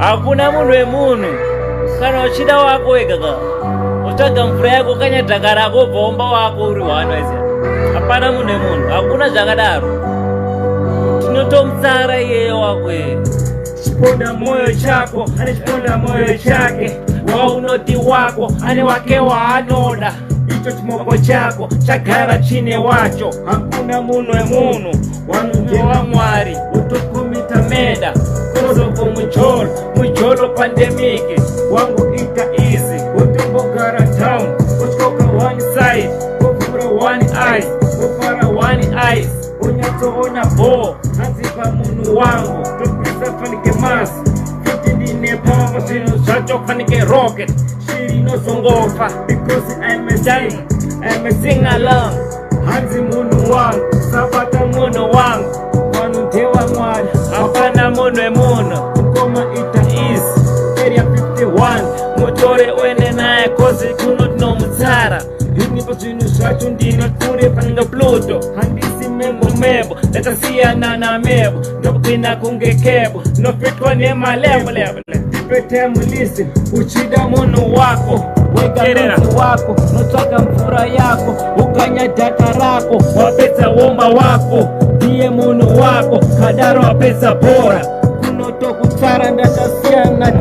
hakuna munhu wemunhu. Kana uchida wako wega ka utsvaga mvura yako kanyadhaka rako bvomba wako uri one waziya. Hapana munhu wemunhu, hakuna zvakadaro. Tinotomutsara iyeyo wako iye. Chiponda moyo chako ane chiponda moyo chake, waunoti wako ane wake waanoda. Icho chimoko chako chagara chine wacho. Hakuna munhu wemunhu, wanhu wamwari utokumita meda kozoko mujolo pandemiki wangu ita easy utombogara town uchoka one side kuvura one eyes kufara one eyes unyatsoona bo hanzipa munhu wangu topisa fanike masi kuti ndine pombo zvinhu zvacho fanike rocket shiri inozongofa because I'm a sing along. Hanzi munhu wangu sabata munhu wangu vanhu ndevamwari hapana munhu wemunhu. Ukoma ita easy area 51 mutore uende naye kozi kuno tinomutsara. Ndinipo zvinhu zvacho ndinoture panenge Pluto handisi mebo ndakasiyana namebo ndokupinda kunge kebo ndopetwa nemalebo ndipetemulisi uchida munhu wako wegarozi wako notsvaga mvura yako uganya dhaka rako wapedza womba wako ndiye munhu wako kadaro wapedza bhora kunotokutsara ndakasiyana